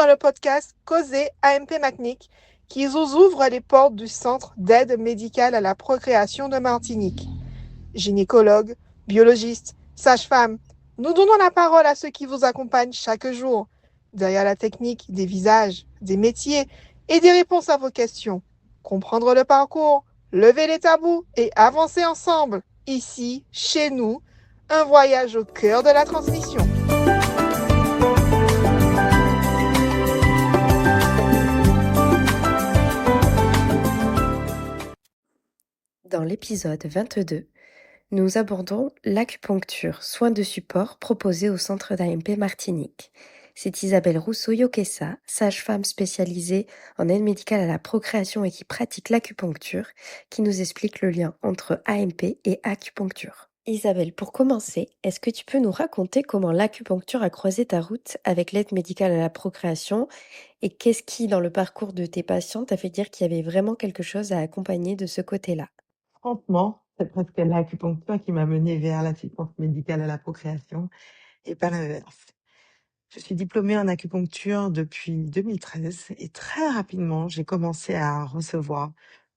dans le podcast Causer AMP Macnic qui vous ouvre les portes du Centre d'aide médicale à la procréation de Martinique. Gynécologues, biologistes, sages-femmes, nous donnons la parole à ceux qui vous accompagnent chaque jour, derrière la technique, des visages, des métiers et des réponses à vos questions. Comprendre le parcours, lever les tabous et avancer ensemble, ici, chez nous, un voyage au cœur de la transmission. Dans l'épisode 22, nous abordons l'acupuncture, soin de support proposé au centre d'AMP Martinique. C'est Isabelle Rousseau-Yoquessa, sage-femme spécialisée en aide médicale à la procréation et qui pratique l'acupuncture, qui nous explique le lien entre AMP et acupuncture. Isabelle, pour commencer, est-ce que tu peux nous raconter comment l'acupuncture a croisé ta route avec l'aide médicale à la procréation et qu'est-ce qui, dans le parcours de tes patients, t'a fait dire qu'il y avait vraiment quelque chose à accompagner de ce côté-là? Franchement, c'est presque l'acupuncture qui m'a menée vers l'assistance médicale à la procréation et pas l'inverse. Je suis diplômée en acupuncture depuis 2013 et très rapidement, j'ai commencé à recevoir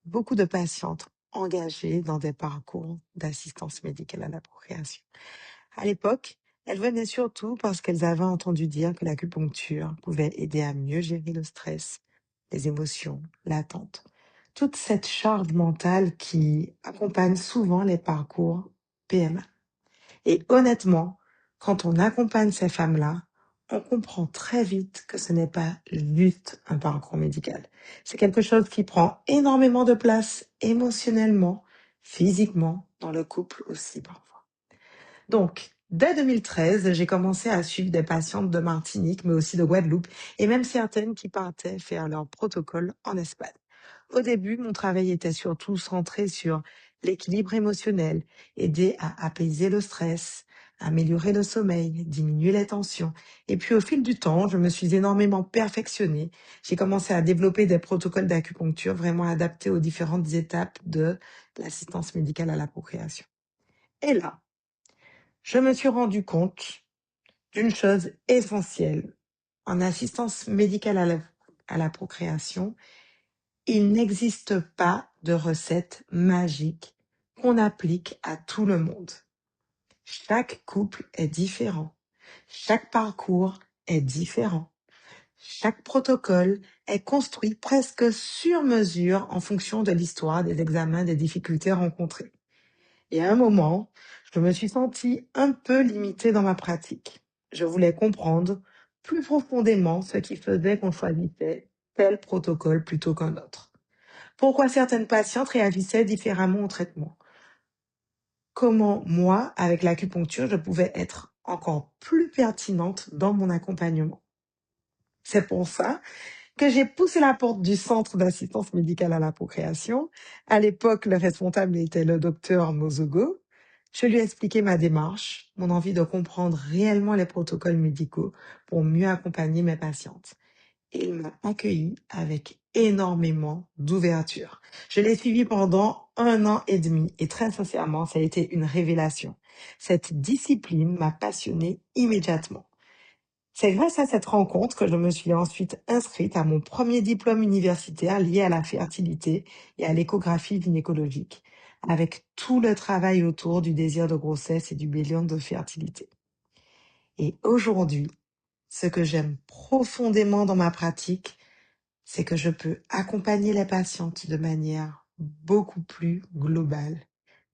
beaucoup de patientes engagées dans des parcours d'assistance médicale à la procréation. À l'époque, elles venaient surtout parce qu'elles avaient entendu dire que l'acupuncture pouvait aider à mieux gérer le stress, les émotions, l'attente. Toute cette charge mentale qui accompagne souvent les parcours PMA. Et honnêtement, quand on accompagne ces femmes-là, on comprend très vite que ce n'est pas juste un parcours médical. C'est quelque chose qui prend énormément de place émotionnellement, physiquement, dans le couple aussi parfois. Donc, dès 2013, j'ai commencé à suivre des patientes de Martinique, mais aussi de Guadeloupe, et même certaines qui partaient faire leur protocole en Espagne. Au début, mon travail était surtout centré sur l'équilibre émotionnel, aider à apaiser le stress, améliorer le sommeil, diminuer les tensions. Et puis au fil du temps, je me suis énormément perfectionnée. J'ai commencé à développer des protocoles d'acupuncture vraiment adaptés aux différentes étapes de l'assistance médicale à la procréation. Et là, je me suis rendu compte d'une chose essentielle. En assistance médicale à la procréation, il n'existe pas de recette magique qu'on applique à tout le monde. Chaque couple est différent. Chaque parcours est différent. Chaque protocole est construit presque sur mesure en fonction de l'histoire, des examens, des difficultés rencontrées. Et à un moment, je me suis sentie un peu limitée dans ma pratique. Je voulais comprendre plus profondément ce qui faisait qu'on choisissait tel protocole plutôt qu'un autre. Pourquoi certaines patientes réagissaient différemment au traitement? Comment moi, avec l'acupuncture, je pouvais être encore plus pertinente dans mon accompagnement? C'est pour ça que j'ai poussé la porte du centre d'assistance médicale à la procréation. À l'époque, le responsable était le docteur Mozogo. Je lui ai expliqué ma démarche, mon envie de comprendre réellement les protocoles médicaux pour mieux accompagner mes patientes. Et il m'a accueilli avec énormément d'ouverture. Je l'ai suivi pendant 1 an et demi et très sincèrement, ça a été une révélation. Cette discipline m'a passionnée immédiatement. C'est grâce à cette rencontre que je me suis ensuite inscrite à mon premier diplôme universitaire lié à la fertilité et à l'échographie gynécologique, avec tout le travail autour du désir de grossesse et du bilan de fertilité. Et aujourd'hui, ce que j'aime profondément dans ma pratique, c'est que je peux accompagner les patientes de manière beaucoup plus globale.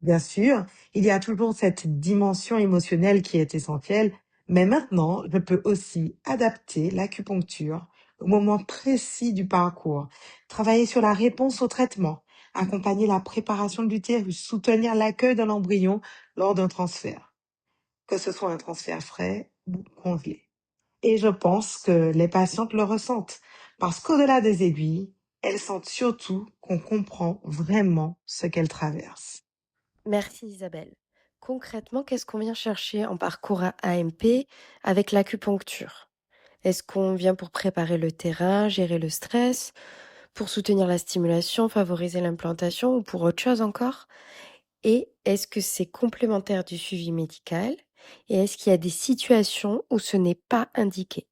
Bien sûr, il y a toujours cette dimension émotionnelle qui est essentielle, mais maintenant, je peux aussi adapter l'acupuncture au moment précis du parcours, travailler sur la réponse au traitement, accompagner la préparation de l'utérus, soutenir l'accueil de l'embryon lors d'un transfert, que ce soit un transfert frais ou congelé. Et je pense que les patientes le ressentent, parce qu'au-delà des aiguilles, elles sentent surtout qu'on comprend vraiment ce qu'elles traversent. Merci Isabelle. Concrètement, qu'est-ce qu'on vient chercher en parcours à AMP avec l'acupuncture? Est-ce qu'on vient pour préparer le terrain, gérer le stress, pour soutenir la stimulation, favoriser l'implantation ou pour autre chose encore? Et est-ce que c'est complémentaire du suivi médical? Et est-ce qu'il y a des situations où ce n'est pas indiqué?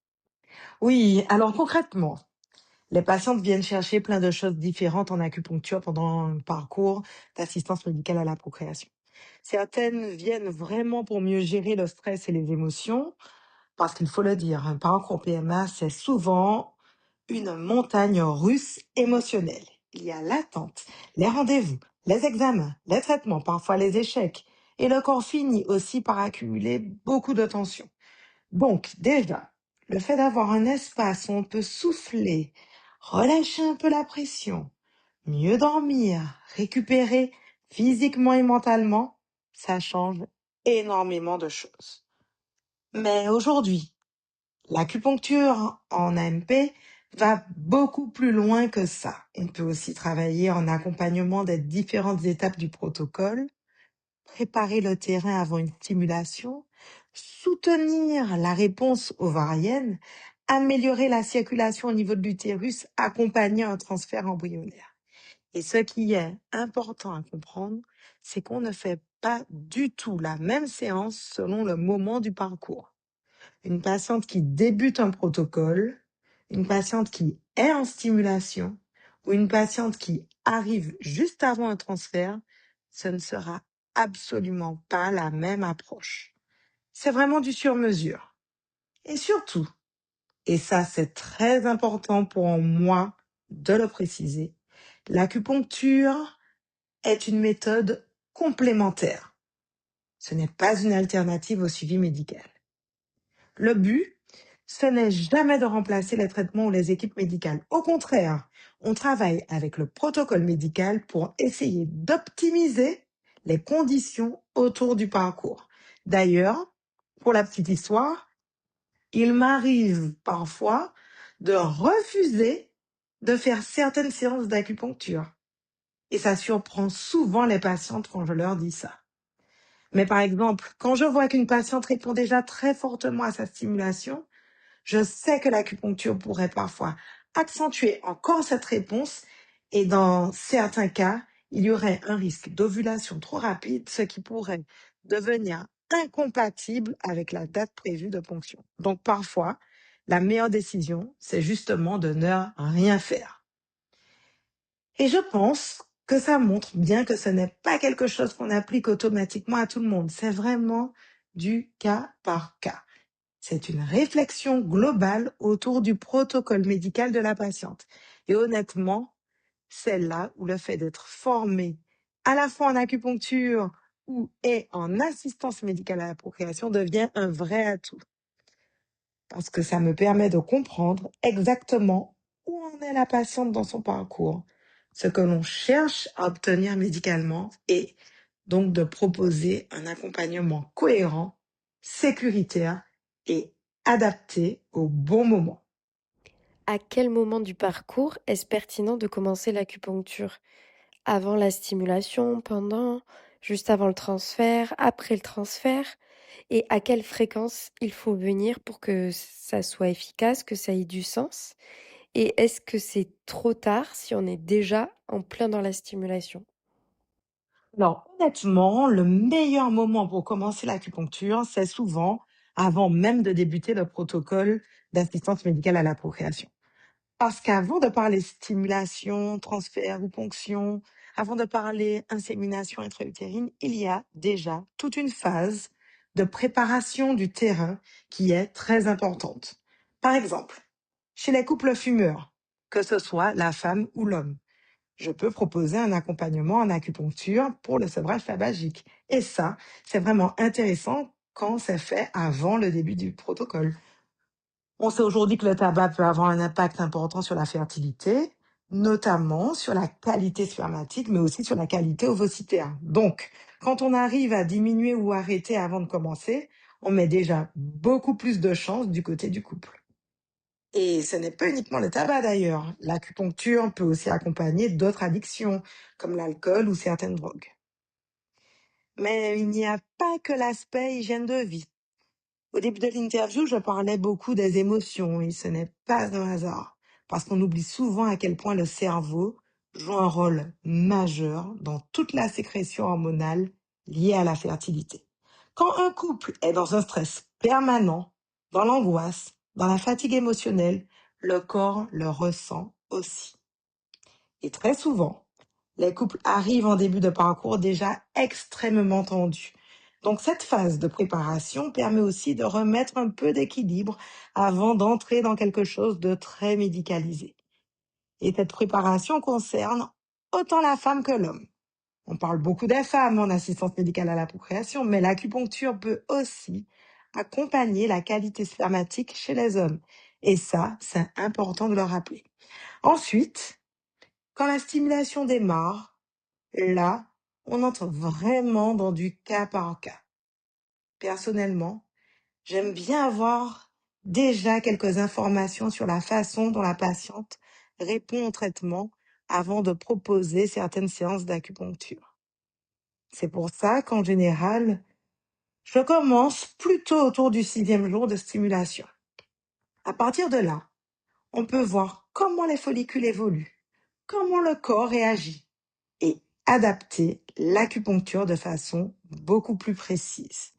Oui, alors concrètement, les patientes viennent chercher plein de choses différentes en acupuncture pendant un parcours d'assistance médicale à la procréation. Certaines viennent vraiment pour mieux gérer le stress et les émotions, parce qu'il faut le dire, un parcours PMA, c'est souvent une montagne russe émotionnelle. Il y a l'attente, les rendez-vous, les examens, les traitements, parfois les échecs, et le corps finit aussi par accumuler beaucoup de tensions. Donc, déjà, le fait d'avoir un espace où on peut souffler, relâcher un peu la pression, mieux dormir, récupérer physiquement et mentalement, ça change énormément de choses. Mais aujourd'hui, l'acupuncture en AMP va beaucoup plus loin que ça. On peut aussi travailler en accompagnement des différentes étapes du protocole, préparer le terrain avant une stimulation, soutenir la réponse ovarienne, améliorer la circulation au niveau de l'utérus, accompagner un transfert embryonnaire. Et ce qui est important à comprendre, c'est qu'on ne fait pas du tout la même séance selon le moment du parcours. Une patiente qui débute un protocole, une patiente qui est en stimulation ou une patiente qui arrive juste avant un transfert, ce ne sera absolument pas la même approche. C'est vraiment du sur-mesure. Et surtout, et ça c'est très important pour moi de le préciser, l'acupuncture est une méthode complémentaire. Ce n'est pas une alternative au suivi médical. Le but, ce n'est jamais de remplacer les traitements ou les équipes médicales. Au contraire, on travaille avec le protocole médical pour essayer d'optimiser les conditions autour du parcours. D'ailleurs, pour la petite histoire, il m'arrive parfois de refuser de faire certaines séances d'acupuncture. Et ça surprend souvent les patientes quand je leur dis ça. Mais par exemple, quand je vois qu'une patiente répond déjà très fortement à sa stimulation, je sais que l'acupuncture pourrait parfois accentuer encore cette réponse et dans certains cas, il y aurait un risque d'ovulation trop rapide, ce qui pourrait devenir incompatible avec la date prévue de ponction. Donc parfois, la meilleure décision, c'est justement de ne rien faire. Et je pense que ça montre bien que ce n'est pas quelque chose qu'on applique automatiquement à tout le monde. C'est vraiment du cas par cas. C'est une réflexion globale autour du protocole médical de la patiente. Et honnêtement, c'est là où le fait d'être formé à la fois en acupuncture et en assistance médicale à la procréation devient un vrai atout. Parce que ça me permet de comprendre exactement où en est la patiente dans son parcours, ce que l'on cherche à obtenir médicalement et donc de proposer un accompagnement cohérent, sécuritaire et adapté au bon moment. À quel moment du parcours est-ce pertinent de commencer l'acupuncture? Avant la stimulation, pendant, juste avant le transfert, après le transfert? Et à quelle fréquence il faut venir pour que ça soit efficace, que ça ait du sens? Et est-ce que c'est trop tard si on est déjà en plein dans la stimulation? Alors, honnêtement, le meilleur moment pour commencer l'acupuncture, c'est souvent avant même de débuter le protocole d'assistance médicale à la procréation. Parce qu'avant de parler stimulation, transfert ou ponction, avant de parler insémination intra-utérine, il y a déjà toute une phase de préparation du terrain qui est très importante. Par exemple, chez les couples fumeurs, que ce soit la femme ou l'homme, je peux proposer un accompagnement en acupuncture pour le sevrage tabagique. Et ça, c'est vraiment intéressant quand c'est fait avant le début du protocole. On sait aujourd'hui que le tabac peut avoir un impact important sur la fertilité, notamment sur la qualité spermatique, mais aussi sur la qualité ovocitaire. Donc, quand on arrive à diminuer ou arrêter avant de commencer, on met déjà beaucoup plus de chances du côté du couple. Et ce n'est pas uniquement le tabac d'ailleurs. L'acupuncture peut aussi accompagner d'autres addictions, comme l'alcool ou certaines drogues. Mais il n'y a pas que l'aspect hygiène de vie. Au début de l'interview, je parlais beaucoup des émotions et ce n'est pas un hasard, parce qu'on oublie souvent à quel point le cerveau joue un rôle majeur dans toute la sécrétion hormonale liée à la fertilité. Quand un couple est dans un stress permanent, dans l'angoisse, Dans la fatigue émotionnelle, le corps le ressent aussi. Et très souvent, les couples arrivent en début de parcours déjà extrêmement tendus. Donc cette phase de préparation permet aussi de remettre un peu d'équilibre avant d'entrer dans quelque chose de très médicalisé. Et cette préparation concerne autant la femme que l'homme. On parle beaucoup des femmes en assistance médicale à la procréation, mais l'acupuncture peut aussi accompagner la qualité spermatique chez les hommes. Et ça, c'est important de le rappeler. Ensuite, quand la stimulation démarre, là, on entre vraiment dans du cas par cas. Personnellement, j'aime bien avoir déjà quelques informations sur la façon dont la patiente répond au traitement avant de proposer certaines séances d'acupuncture. C'est pour ça qu'en général, je commence plutôt autour du 6e jour de stimulation. À partir de là, on peut voir comment les follicules évoluent, comment le corps réagit et adapter l'acupuncture de façon beaucoup plus précise.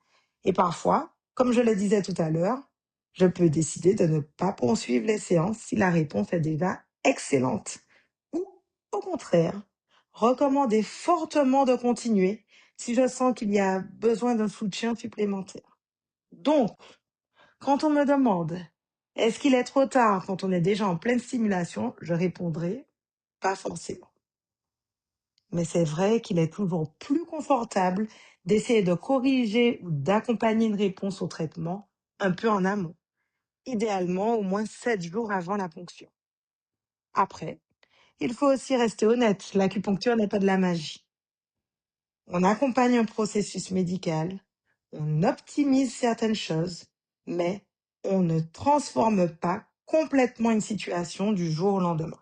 Et parfois, comme je le disais tout à l'heure, je peux décider de ne pas poursuivre les séances si la réponse est déjà excellente. Ou, au contraire, recommander fortement de continuer si je sens qu'il y a besoin d'un soutien supplémentaire. Donc, quand on me demande est-ce qu'il est trop tard quand on est déjà en pleine stimulation, je répondrai pas forcément. Mais c'est vrai qu'il est toujours plus confortable d'essayer de corriger ou d'accompagner une réponse au traitement un peu en amont, idéalement au moins 7 jours avant la ponction. Après, il faut aussi rester honnête, l'acupuncture n'est pas de la magie. On accompagne un processus médical, on optimise certaines choses, mais on ne transforme pas complètement une situation du jour au lendemain.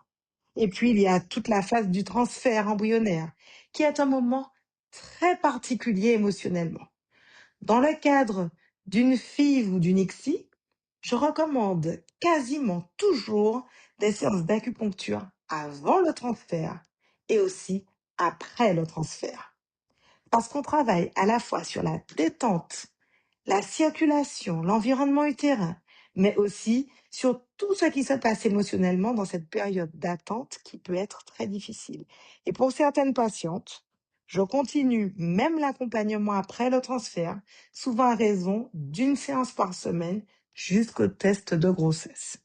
Et puis, il y a toute la phase du transfert embryonnaire, qui est un moment très particulier émotionnellement. Dans le cadre d'une FIV ou d'une ICSI, je recommande quasiment toujours des séances d'acupuncture avant le transfert et aussi après le transfert. Parce qu'on travaille à la fois sur la détente, la circulation, l'environnement utérin, mais aussi sur tout ce qui se passe émotionnellement dans cette période d'attente qui peut être très difficile. Et pour certaines patientes, je continue même l'accompagnement après le transfert, souvent à raison d'une séance par semaine jusqu'au test de grossesse.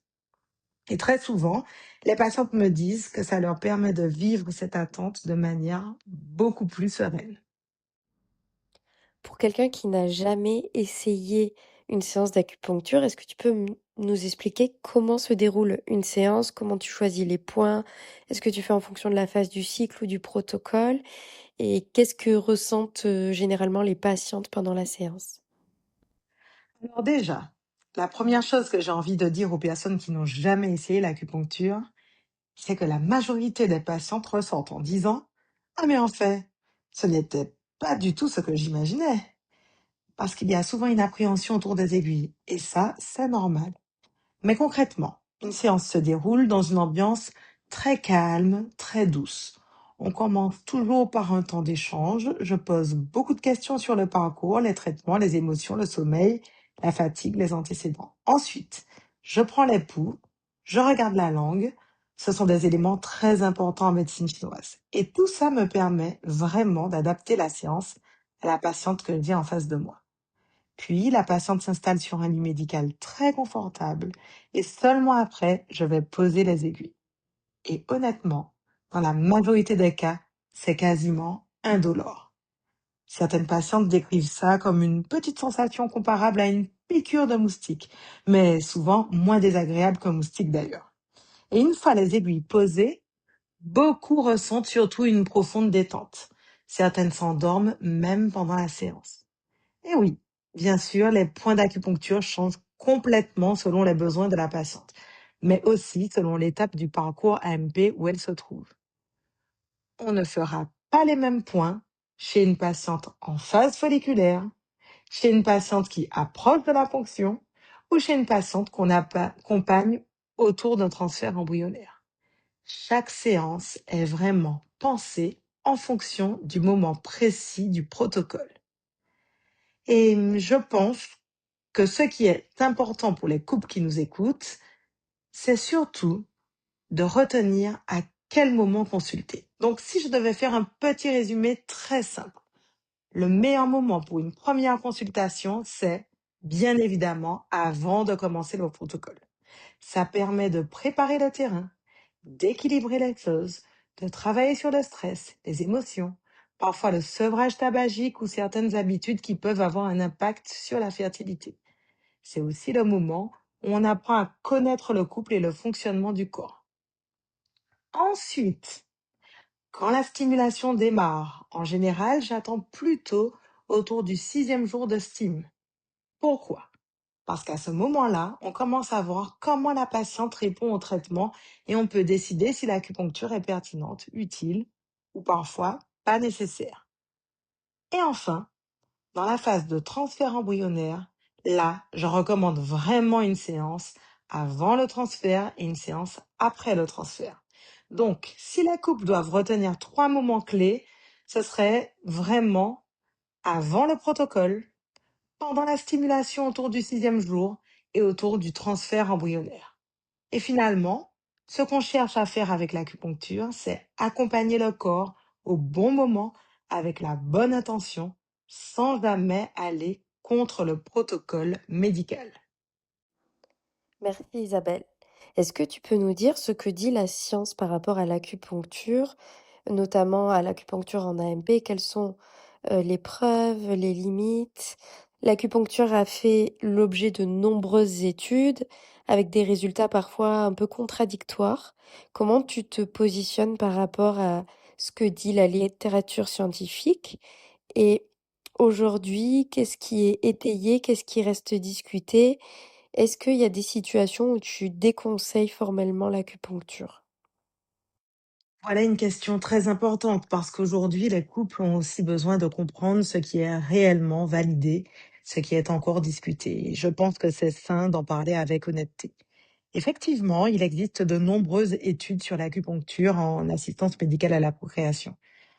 Et très souvent, les patientes me disent que ça leur permet de vivre cette attente de manière beaucoup plus sereine. Pour quelqu'un qui n'a jamais essayé une séance d'acupuncture, est-ce que tu peux nous expliquer comment se déroule une séance, comment tu choisis les points, est-ce que tu fais en fonction de la phase du cycle ou du protocole, et qu'est-ce que ressentent généralement les patientes pendant la séance? Alors déjà, la première chose que j'ai envie de dire aux personnes qui n'ont jamais essayé l'acupuncture, c'est que la majorité des patientes ressentent en disant « Ah mais en fait, ce n'était pas du tout ce que j'imaginais ». Parce qu'il y a souvent une appréhension autour des aiguilles. Et ça, c'est normal. Mais concrètement, une séance se déroule dans une ambiance très calme, très douce. On commence toujours par un temps d'échange. Je pose beaucoup de questions sur le parcours, les traitements, les émotions, le sommeil, la fatigue, les antécédents. Ensuite, je prends les pouls, je regarde la langue. Ce sont des éléments très importants en médecine chinoise. Et tout ça me permet vraiment d'adapter la séance à la patiente que j'ai en face de moi. Puis, la patiente s'installe sur un lit médical très confortable et seulement après, je vais poser les aiguilles. Et honnêtement, dans la majorité des cas, c'est quasiment indolore. Certaines patientes décrivent ça comme une petite sensation comparable à une piqûre de moustique, mais souvent moins désagréable qu'un moustique d'ailleurs. Et une fois les aiguilles posées, beaucoup ressentent surtout une profonde détente. Certaines s'endorment même pendant la séance. Et oui, bien sûr, les points d'acupuncture changent complètement selon les besoins de la patiente, mais aussi selon l'étape du parcours AMP où elle se trouve. On ne fera pas les mêmes points chez une patiente en phase folliculaire, chez une patiente qui approche de la ponction ou chez une patiente qu'on accompagne autour d'un transfert embryonnaire. Chaque séance est vraiment pensée en fonction du moment précis du protocole. Et je pense que ce qui est important pour les couples qui nous écoutent, c'est surtout de retenir à quel moment consulter. Donc, si je devais faire un petit résumé très simple, le meilleur moment pour une première consultation, c'est bien évidemment avant de commencer le protocole. Ça permet de préparer le terrain, d'équilibrer les choses, de travailler sur le stress, les émotions, parfois le sevrage tabagique ou certaines habitudes qui peuvent avoir un impact sur la fertilité. C'est aussi le moment où on apprend à connaître le couple et le fonctionnement du corps. Ensuite, quand la stimulation démarre, en général, j'attends plutôt autour du 6e jour de stime. Pourquoi? Parce qu'à ce moment-là, on commence à voir comment la patiente répond au traitement et on peut décider si l'acupuncture est pertinente, utile ou parfois pas nécessaire. Et enfin, dans la phase de transfert embryonnaire, là, je recommande vraiment une séance avant le transfert et une séance après le transfert. Donc, si les couples doivent retenir 3 moments clés, ce serait vraiment avant le protocole, pendant la stimulation autour du 6e jour et autour du transfert embryonnaire. Et finalement, ce qu'on cherche à faire avec l'acupuncture, c'est accompagner le corps au bon moment avec la bonne intention sans jamais aller contre le protocole médical. Merci Isabelle. Est-ce que tu peux nous dire ce que dit la science par rapport à l'acupuncture, notamment à l'acupuncture en AMP? Quelles sont les preuves, les limites? L'acupuncture a fait l'objet de nombreuses études avec des résultats parfois un peu contradictoires. Comment tu te positionnes par rapport à ce que dit la littérature scientifique? Et aujourd'hui, qu'est-ce qui est étayé, qu'est-ce qui reste discuté? Est-ce qu'il y a des situations où tu déconseilles formellement l'acupuncture? Voilà une question très importante parce qu'aujourd'hui, les couples ont aussi besoin de comprendre ce qui est réellement validé, ce qui est encore discuté. Et je pense que c'est sain d'en parler avec honnêteté. Effectivement, il existe de nombreuses études sur l'acupuncture en assistance médicale à la procréation,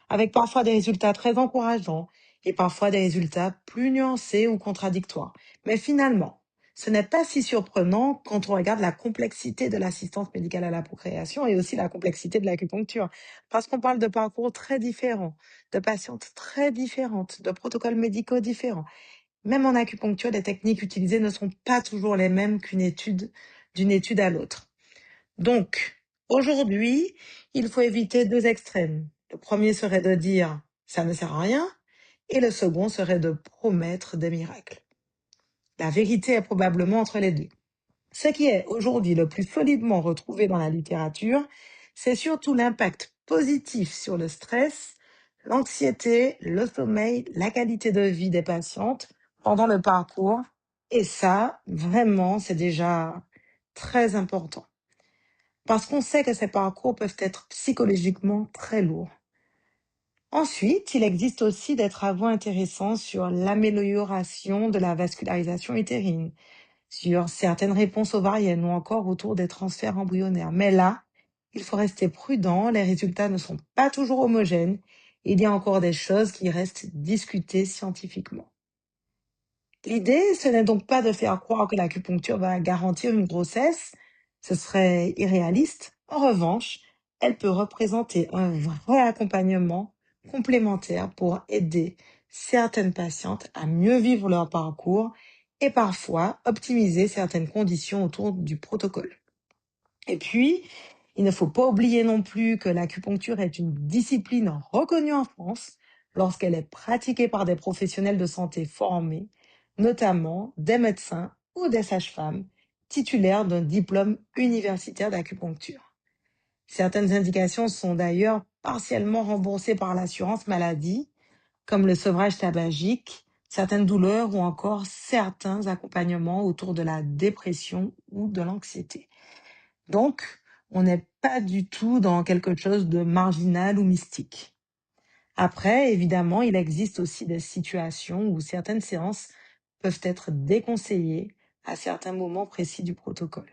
avec parfois des résultats très encourageants et parfois des résultats plus nuancés ou contradictoires. Mais finalement, ce n'est pas si surprenant quand on regarde la complexité de l'assistance médicale à la procréation et aussi la complexité de l'acupuncture, parce qu'on parle de parcours très différents, de patientes très différentes, de protocoles médicaux différents. Même en acupuncture, les techniques utilisées ne sont pas toujours les mêmes d'une étude à l'autre. Donc, aujourd'hui, il faut éviter 2 extrêmes. Le premier serait de dire ça ne sert à rien et le second serait de promettre des miracles. La vérité est probablement entre les deux. Ce qui est aujourd'hui le plus solidement retrouvé dans la littérature, c'est surtout l'impact positif sur le stress, l'anxiété, le sommeil, la qualité de vie des patientes pendant le parcours. Et ça, vraiment, c'est déjà très important. Parce qu'on sait que ces parcours peuvent être psychologiquement très lourds. Ensuite, il existe aussi des travaux intéressants sur l'amélioration de la vascularisation utérine, sur certaines réponses ovariennes ou encore autour des transferts embryonnaires. Mais là, il faut rester prudent, les résultats ne sont pas toujours homogènes, il y a encore des choses qui restent discutées scientifiquement. L'idée, ce n'est donc pas de faire croire que l'acupuncture va garantir une grossesse, ce serait irréaliste. En revanche, elle peut représenter un vrai accompagnement complémentaire pour aider certaines patientes à mieux vivre leur parcours et parfois optimiser certaines conditions autour du protocole. Et puis, il ne faut pas oublier non plus que l'acupuncture est une discipline reconnue en France lorsqu'elle est pratiquée par des professionnels de santé formés, notamment des médecins ou des sages-femmes titulaires d'un diplôme universitaire d'acupuncture. Certaines indications sont d'ailleurs partiellement remboursées par l'assurance maladie, comme le sevrage tabagique, certaines douleurs ou encore certains accompagnements autour de la dépression ou de l'anxiété. Donc, on n'est pas du tout dans quelque chose de marginal ou mystique. Après, évidemment, il existe aussi des situations où certaines séances peuvent être déconseillées à certains moments précis du protocole.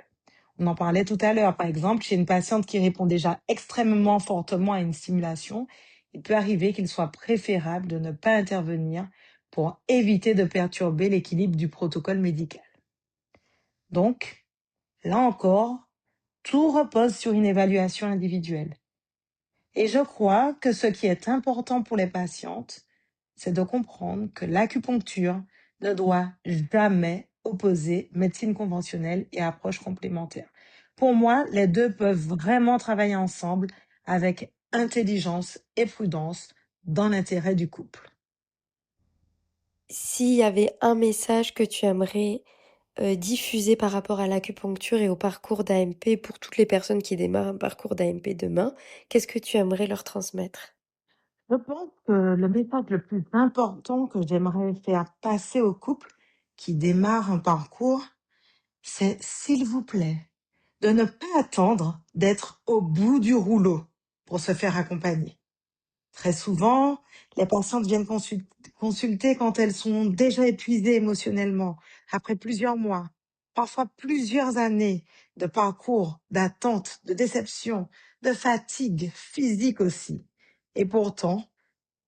On en parlait tout à l'heure, par exemple, chez une patiente qui répond déjà extrêmement fortement à une stimulation, il peut arriver qu'il soit préférable de ne pas intervenir pour éviter de perturber l'équilibre du protocole médical. Donc, là encore, tout repose sur une évaluation individuelle. Et je crois que ce qui est important pour les patientes, c'est de comprendre que l'acupuncture ne doit jamais opposer médecine conventionnelle et approche complémentaire. Pour moi, les deux peuvent vraiment travailler ensemble avec intelligence et prudence dans l'intérêt du couple. S'il y avait un message que tu aimerais diffuser par rapport à l'acupuncture et au parcours d'AMP pour toutes les personnes qui démarrent un parcours d'AMP demain, qu'est-ce que tu aimerais leur transmettre? Je pense que le message le plus important que j'aimerais faire passer au couple qui démarre un parcours, c'est s'il vous plaît, de ne pas attendre d'être au bout du rouleau pour se faire accompagner. Très souvent, les patientes viennent consulter quand elles sont déjà épuisées émotionnellement, après plusieurs mois, parfois plusieurs années de parcours, d'attente, de déception, de fatigue physique aussi. Et pourtant,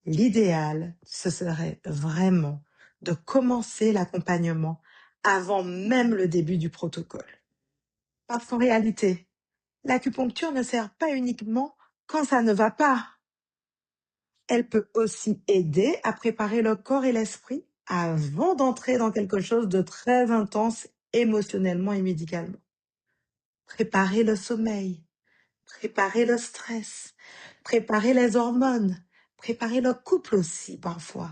l'idéal, ce serait vraiment de commencer l'accompagnement avant même le début du protocole. Parce qu'en réalité, l'acupuncture ne sert pas uniquement quand ça ne va pas. Elle peut aussi aider à préparer le corps et l'esprit avant d'entrer dans quelque chose de très intense émotionnellement et médicalement. Préparer le sommeil, préparer le stress, préparer les hormones, préparer le couple aussi parfois.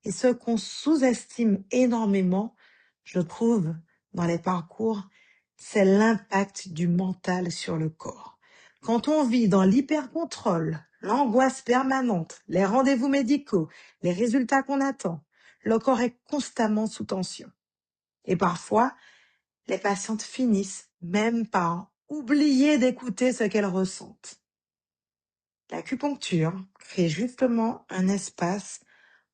Et ce qu'on sous-estime énormément, je trouve, dans les parcours, c'est l'impact du mental sur le corps. Quand on vit dans l'hypercontrôle, l'angoisse permanente, les rendez-vous médicaux, les résultats qu'on attend, le corps est constamment sous tension. Et parfois, les patientes finissent même par oublier d'écouter ce qu'elles ressentent. L'acupuncture crée justement un espace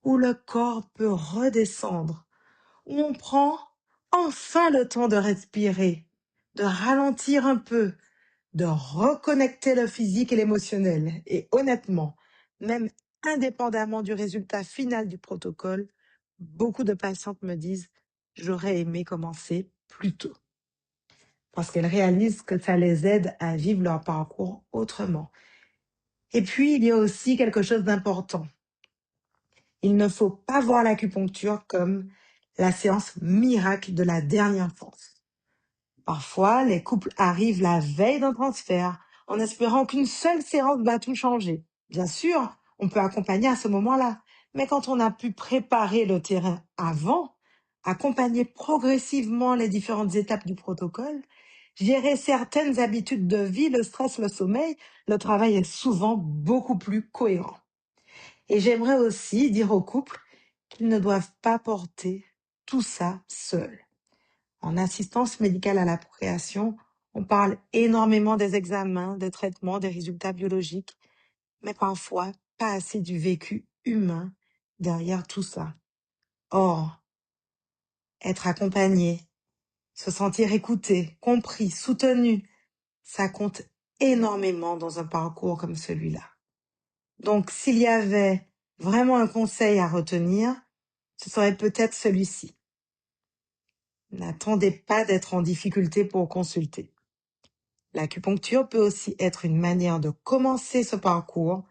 où le corps peut redescendre, où on prend enfin le temps de respirer, de ralentir un peu, de reconnecter le physique et l'émotionnel. Et honnêtement, même indépendamment du résultat final du protocole, beaucoup de patientes me disent « j'aurais aimé commencer plus tôt » parce qu'elles réalisent que ça les aide à vivre leur parcours autrement. Et puis, il y a aussi quelque chose d'important. Il ne faut pas voir l'acupuncture comme la séance miracle de la dernière chance. Parfois, les couples arrivent la veille d'un transfert en espérant qu'une seule séance va tout changer. Bien sûr, on peut accompagner à ce moment-là, mais quand on a pu préparer le terrain avant, accompagner progressivement les différentes étapes du protocole, gérer certaines habitudes de vie, le stress, le sommeil, le travail est souvent beaucoup plus cohérent. Et j'aimerais aussi dire aux couples qu'ils ne doivent pas porter tout ça seuls. En assistance médicale à la procréation, on parle énormément des examens, des traitements, des résultats biologiques, mais parfois pas assez du vécu humain derrière tout ça. Or, être accompagné, se sentir écouté, compris, soutenu, ça compte énormément dans un parcours comme celui-là. Donc, s'il y avait vraiment un conseil à retenir, ce serait peut-être celui-ci. N'attendez pas d'être en difficulté pour consulter. L'acupuncture peut aussi être une manière de commencer ce parcours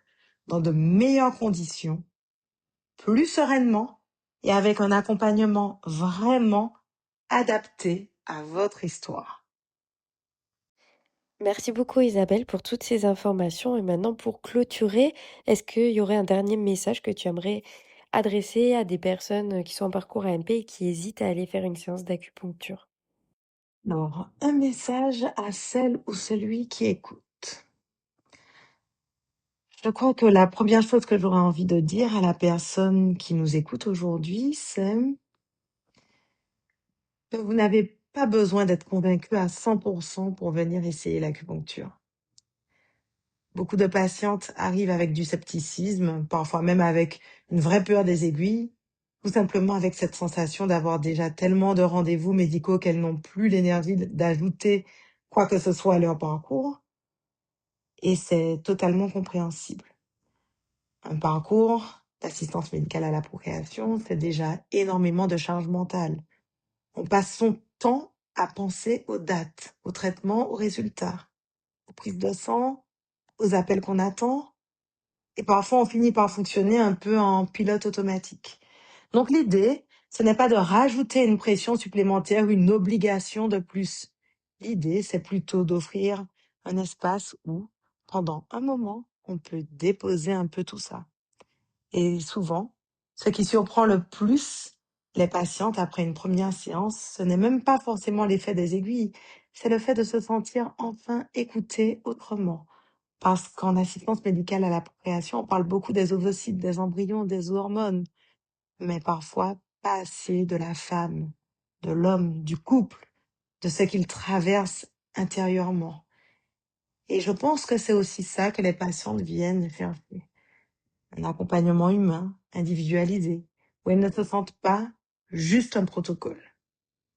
dans de meilleures conditions, plus sereinement et avec un accompagnement vraiment adapté à votre histoire. Merci beaucoup Isabelle pour toutes ces informations. Et maintenant, pour clôturer, est-ce qu'il y aurait un dernier message que tu aimerais adresser à des personnes qui sont en parcours AMP et qui hésitent à aller faire une séance d'acupuncture? Alors, un message à celle ou celui qui écoute. Je crois que la première chose que j'aurais envie de dire à la personne qui nous écoute aujourd'hui, c'est que vous n'avez pas besoin d'être convaincu à 100% pour venir essayer l'acupuncture. Beaucoup de patientes arrivent avec du scepticisme, parfois même avec une vraie peur des aiguilles, tout simplement avec cette sensation d'avoir déjà tellement de rendez-vous médicaux qu'elles n'ont plus l'énergie d'ajouter quoi que ce soit à leur parcours. Et c'est totalement compréhensible. Un parcours, L'assistance médicale à la procréation, c'est déjà énormément de charge mentale. On passe son temps à penser aux dates, aux traitements, aux résultats, aux prises de sang, aux appels qu'on attend. Et parfois, on finit par fonctionner un peu en pilote automatique. Donc l'idée, ce n'est pas de rajouter une pression supplémentaire ou une obligation de plus. L'idée, c'est plutôt d'offrir un espace où, pendant un moment, on peut déposer un peu tout ça. Et souvent, ce qui surprend le plus les patientes après une première séance, ce n'est même pas forcément l'effet des aiguilles, c'est le fait de se sentir enfin écoutée autrement. Parce qu'en assistance médicale à la procréation, on parle beaucoup des ovocytes, des embryons, des hormones, mais parfois pas assez de la femme, de l'homme, du couple, de ce qu'il traverse intérieurement. Et je pense que c'est aussi ça que les patientes viennent chercher. Un accompagnement humain, individualisé, où elles ne se sentent pas juste un protocole.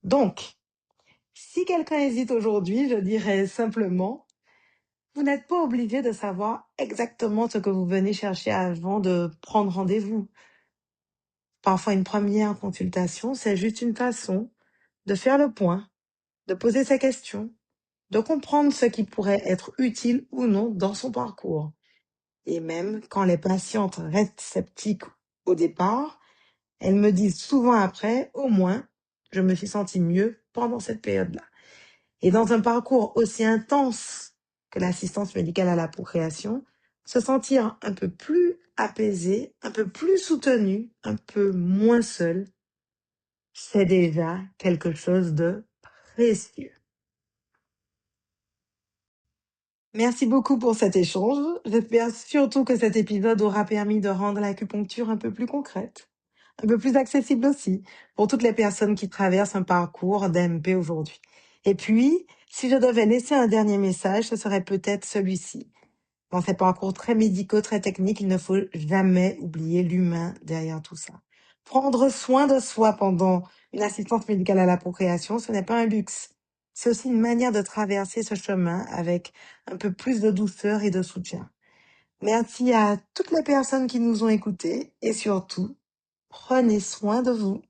Donc, si quelqu'un hésite aujourd'hui, je dirais simplement, vous n'êtes pas obligé de savoir exactement ce que vous venez chercher avant de prendre rendez-vous. Parfois, une première consultation, c'est juste une façon de faire le point, de poser ses questions, de comprendre ce qui pourrait être utile ou non dans son parcours. Et même quand les patientes restent sceptiques au départ, elles me disent souvent après, au moins, je me suis sentie mieux pendant cette période-là. Et dans un parcours aussi intense que l'assistance médicale à la procréation, se sentir un peu plus apaisé, un peu plus soutenu, un peu moins seul, c'est déjà quelque chose de précieux. Merci beaucoup pour cet échange. J'espère surtout que cet épisode aura permis de rendre l'acupuncture un peu plus concrète, un peu plus accessible aussi pour toutes les personnes qui traversent un parcours d'AMP aujourd'hui. Et puis, si je devais laisser un dernier message, ce serait peut-être celui-ci. Dans ces parcours très médicaux, très techniques, il ne faut jamais oublier l'humain derrière tout ça. Prendre soin de soi pendant une assistance médicale à la procréation, ce n'est pas un luxe. C'est aussi une manière de traverser ce chemin avec un peu plus de douceur et de soutien. Merci à toutes les personnes qui nous ont écoutés et surtout, prenez soin de vous.